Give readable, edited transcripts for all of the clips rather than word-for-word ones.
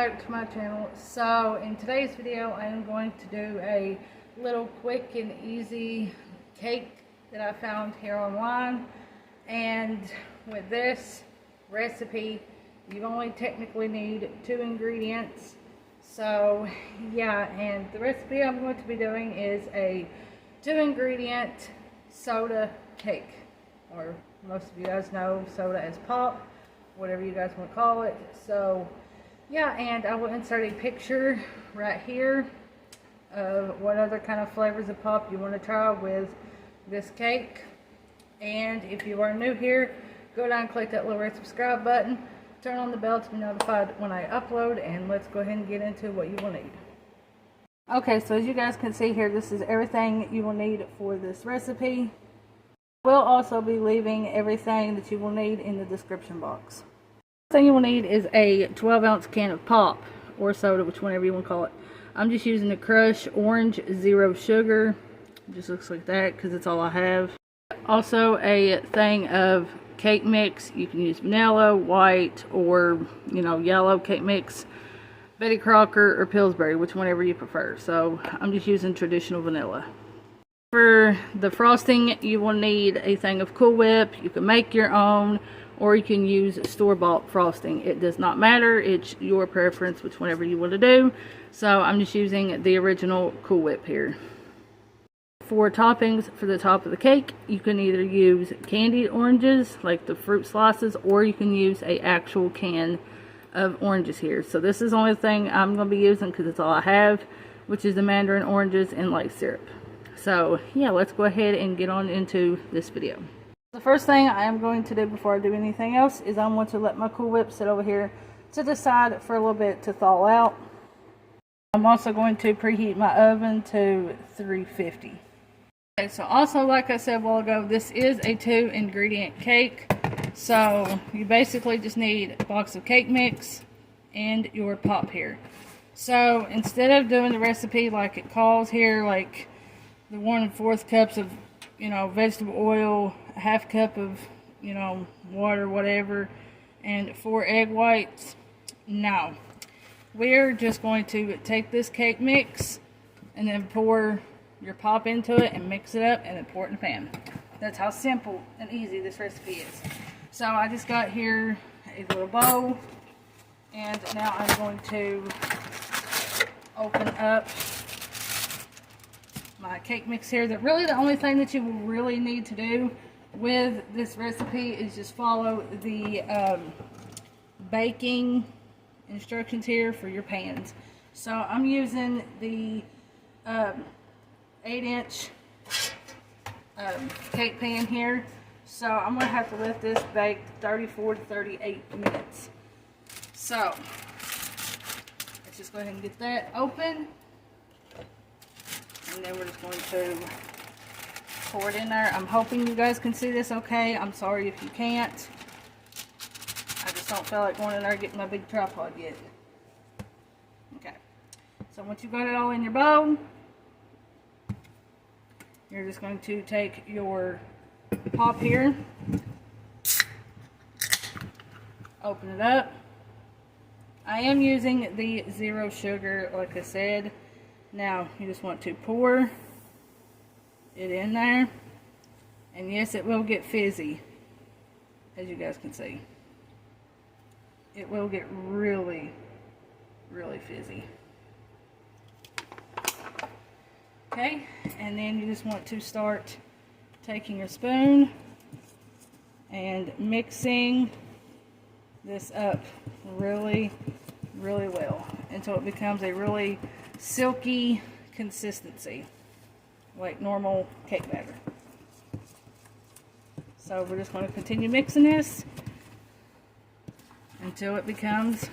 back to my channel. So in today's video I am going to do a little quick and easy cake that I found here online, and with this recipe you only technically need 2 ingredients. So yeah, and the recipe I'm going to be doing is a 2-ingredient soda cake, or most of you guys know soda as pop, whatever you guys want to call it. So yeah, and I will insert a picture right here of what other kind of flavors of pop you want to try with this cake. And if you are new here, go down and click that little red subscribe button, turn on the bell to be notified when I upload, and let's go ahead and get into what you will need. Okay, so as you guys can see here, this is everything you will need for this recipe. We'll also be leaving everything that you will need in the description box. The thing you will need is a 12-ounce can of pop or soda, whatever you want to call it. I'm just using the crushed orange, zero sugar. It just looks like that because it's all I have. Also a thing of cake mix. You can use vanilla, white, or yellow cake mix, Betty Crocker or Pillsbury, whatever you prefer. So I'm just using traditional vanilla. For the frosting, you will need a thing of Cool Whip. You can make your own, or you can use store-bought frosting. It does not matter. It's your preference, whatever you want to do. So I'm just using the original Cool Whip here. For toppings for the top of the cake, you can either use candied oranges, like the fruit slices, or you can use an actual can of oranges here. So this is the only thing I'm going to be using because it's all I have, which is the Mandarin oranges and light syrup. So yeah, let's go ahead and get on into this video. The first thing I am going to do before I do anything else is I'm going to let my Cool Whip sit over here to the side for a little bit to thaw out. I'm also going to preheat my oven to 350. Okay, so also, like I said a while ago, this is a 2-ingredient cake. So you basically just need a box of cake mix and your pop here. So instead of doing the recipe like it calls here, like the 1 4th cups of vegetable oil, a half cup of water, whatever, and 4 egg whites, no, we're just going to take this cake mix and then pour your pop into it and mix it up and then pour it in the pan. That's how simple and easy this recipe is. So I just got here a little bowl, and now I'm going to open up my cake mix here. That really the only thing that you will really need to do with this recipe is just follow the baking instructions here for your pans. So I'm using the 8-inch cake pan here. So I'm going to have to let this bake 34 to 38 minutes. So let's just go ahead and get that open. And then we're just going to pour it in there. I'm hoping you guys can see this okay. I'm sorry if you can't. I just don't feel like going in there and getting my big tripod yet. Okay. So once you've got it all in your bowl, you're just going to take your pop here, open it up. I am using the zero sugar, like I said. Now you just want to pour it in there, and yes, it will get fizzy, as you guys can see. It will get really, really fizzy. Okay, and then you just want to start taking your spoon and mixing this up really, really well until it becomes a really silky consistency, like normal cake batter. So we're just going to continue mixing this until it becomes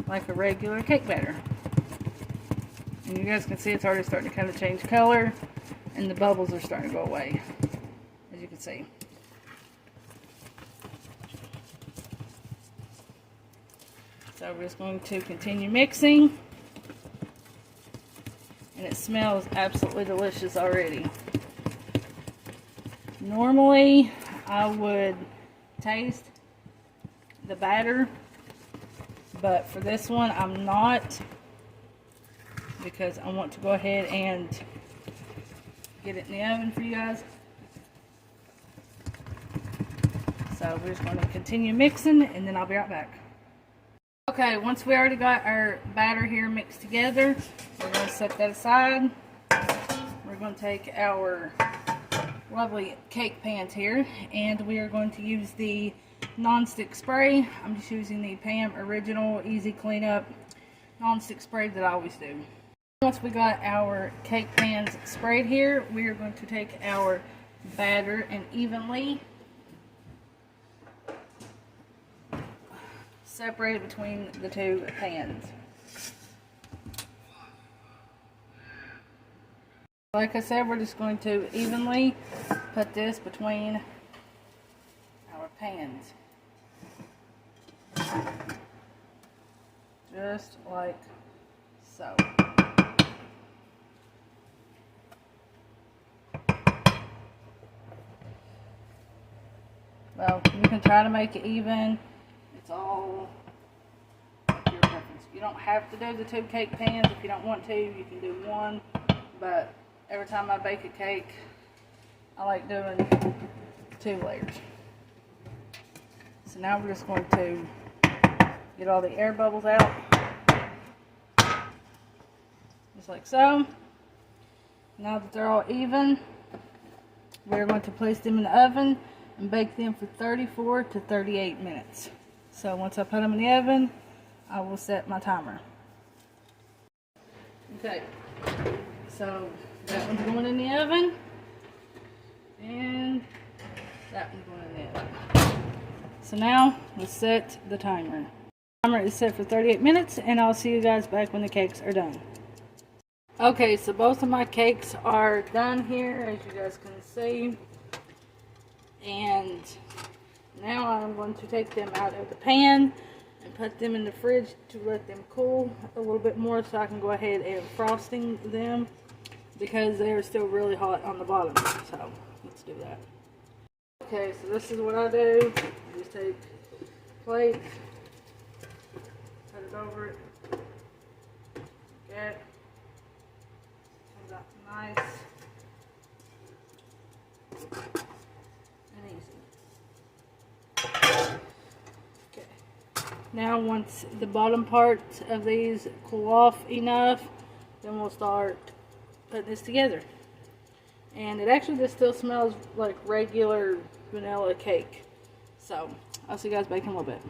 like a regular cake batter. And you guys can see it's already starting to kind of change color, and the bubbles are starting to go away, as you can see. So we're just going to continue mixing, and it smells absolutely delicious already. Normally I would taste the batter but for this one I'm not, because I want to go ahead and get it in the oven for you guys. So we're just going to continue mixing, and then I'll be right back. Okay, once we already got our batter here mixed together, we're going to set that aside. We're going to take our lovely cake pans here, and we are going to use the non-stick spray. I'm just using the Pam Original Easy Cleanup non-stick spray that I always do. Once we got our cake pans sprayed here, we are going to take our batter and evenly separate it between the two pans. Like I said, we're just going to evenly put this between our pans. Just like so. Well, you can try to make it even. It's all your preference. You don't have to do the two cake pans. If you don't want to, you can do one. But every time I bake a cake, I like doing 2 layers. So now we're just going to get all the air bubbles out. Just like so. Now that they're all even, we're going to place them in the oven and bake them for 34 to 38 minutes. So once I put them in the oven, I will set my timer. Okay, so that one's going in the oven, and that one's going in the oven. So now let's set the timer. The timer is set for 38 minutes, and I'll see you guys back when the cakes are done. Okay, so both of my cakes are done here, as you guys can see. And now I'm going to take them out of the pan and put them in the fridge to let them cool a little bit more, so I can go ahead and frosting them, because they are still really hot on the bottom. So let's do that. Okay, so this is what I do. I just take a plate, put it over it. Okay. Comes out nice and easy. Okay. Now once the bottom parts of these cool off enough, then we'll start putting this together. And it actually just still smells like regular vanilla cake. So I'll see you guys baking in a little bit.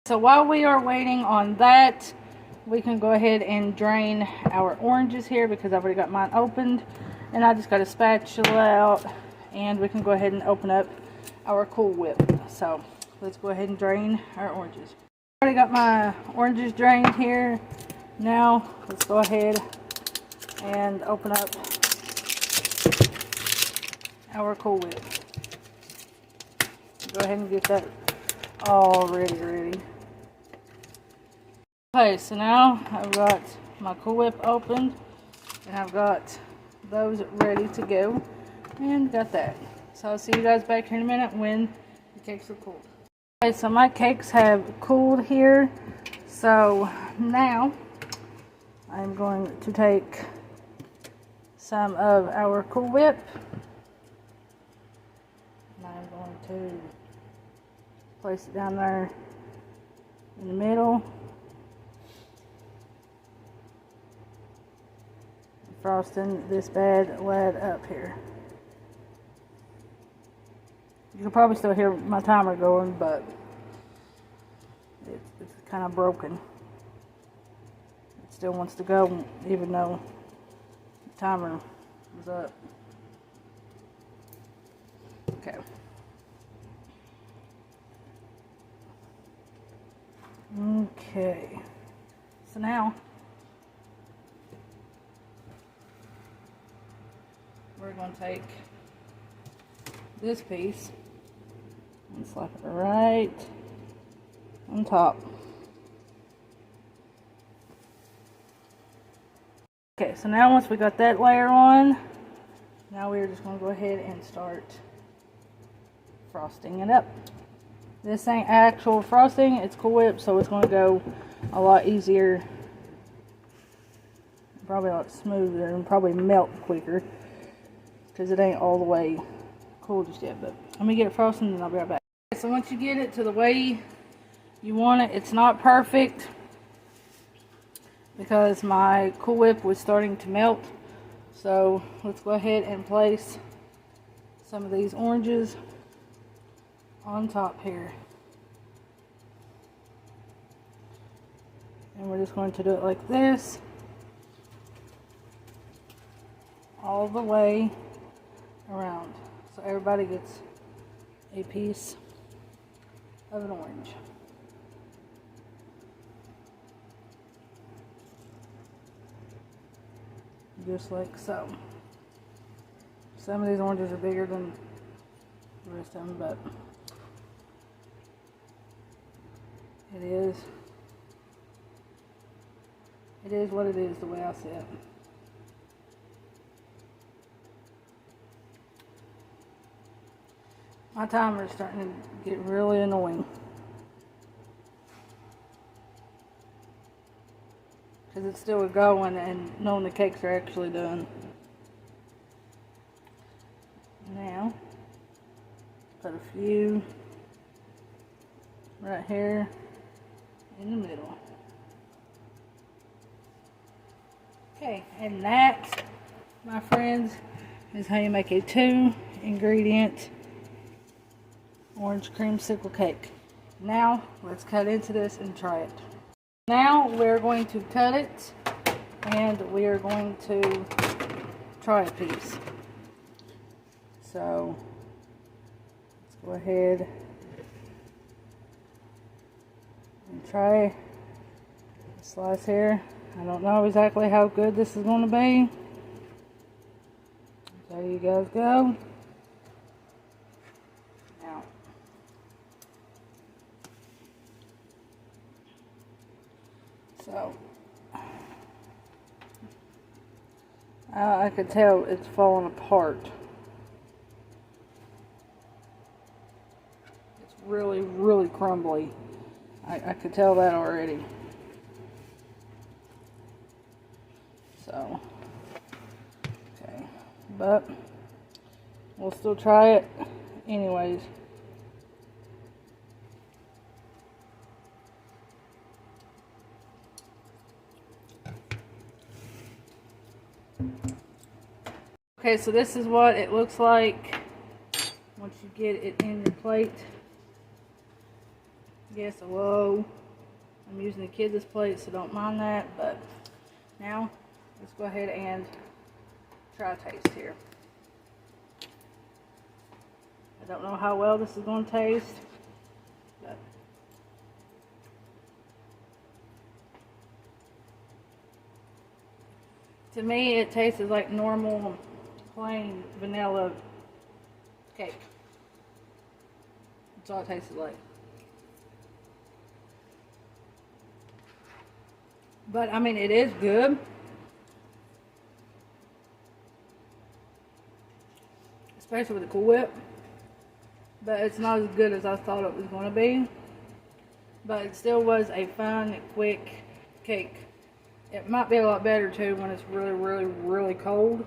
So while we are waiting on that, we can go ahead and drain our oranges here, because I've already got mine opened, and I just got a spatula out, and we can go ahead and open up our Cool Whip. So let's go ahead and drain our oranges. I already got my oranges drained here. Now let's go ahead and open up our Cool Whip. Go ahead and get that all ready. Okay, so now I've got my Cool Whip opened, and I've got those ready to go, and got that. So I'll see you guys back here in a minute when the cakes are cooled. Okay, so my cakes have cooled here. So now I'm going to take some of our Cool Whip, and I'm going to place it down there in the middle. Frosting this bad lad up here. You can probably still hear my timer going, but it's kind of broken. It still wants to go even though the timer was up. Okay. Okay. So now we're going to take this piece and slap it right on top. Okay, so now once we got that layer on, now we're just going to go ahead and start frosting it up. This ain't actual frosting, it's Cool Whip, so it's going to go a lot easier, probably a lot smoother, and probably melt quicker because it ain't all the way cool just yet. But let me get it frosted and I'll be right back. So once you get it to the way you want it, it's not perfect because my Cool Whip was starting to melt. So let's go ahead and place some of these oranges on top here. And we're just going to do it like this all the way around, so everybody gets a piece of an orange. Just like so. Some of these oranges are bigger than the rest of them, but it is what it is, the way I see it. My timer is starting to get really annoying because it's still going and knowing the cakes are actually done. Now, put a few right here in the middle. Okay, and that, my friends, is how you make a 2-ingredient orange creamsicle cake. Now, let's cut into this and try it. Now, we're going to cut it, and we are going to try a piece. So, let's go ahead and try a slice here. I don't know exactly how good this is going to be. There you guys go. Now, so I could tell it's falling apart. It's really, really crumbly. I could tell that already. So, okay, but we'll still try it anyways. Okay, so this is what it looks like once you get it in your plate. Yes, hello. I'm using the kids' plate, so don't mind that, but now let's go ahead and try a taste here. I don't know how well this is going to taste, but to me it tastes like normal plain vanilla cake. That's all it tastes like. But I mean, it is good. Especially with the Cool Whip. But it's not as good as I thought it was going to be. But it still was a fun, quick cake. It might be a lot better too when it's really, really, really cold.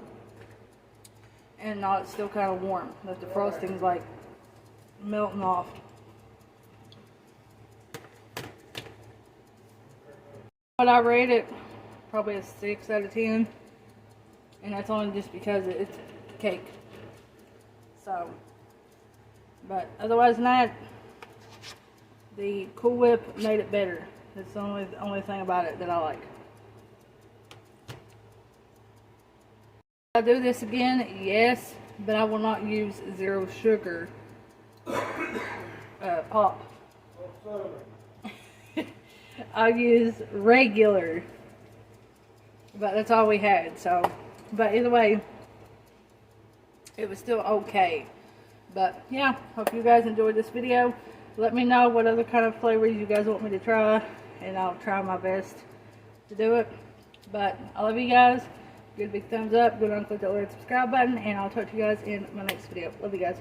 And not still kind of warm. That the frosting's like melting off. But I rate it probably a 6 out of 10. And that's only just because it's cake. So, but otherwise than that, the Cool Whip made it better. That's the only thing about it that I like. I do this again, yes, but I will not use 0 sugar pop. I'll use regular, but that's all we had. So, but either way, it was still okay. But yeah, hope you guys enjoyed this video. Let me know what other kind of flavors you guys want me to try, and I'll try my best to do it. But I love you guys. Give a big thumbs up. Go down and click that little subscribe button, and I'll talk to you guys in my next video. Love you guys.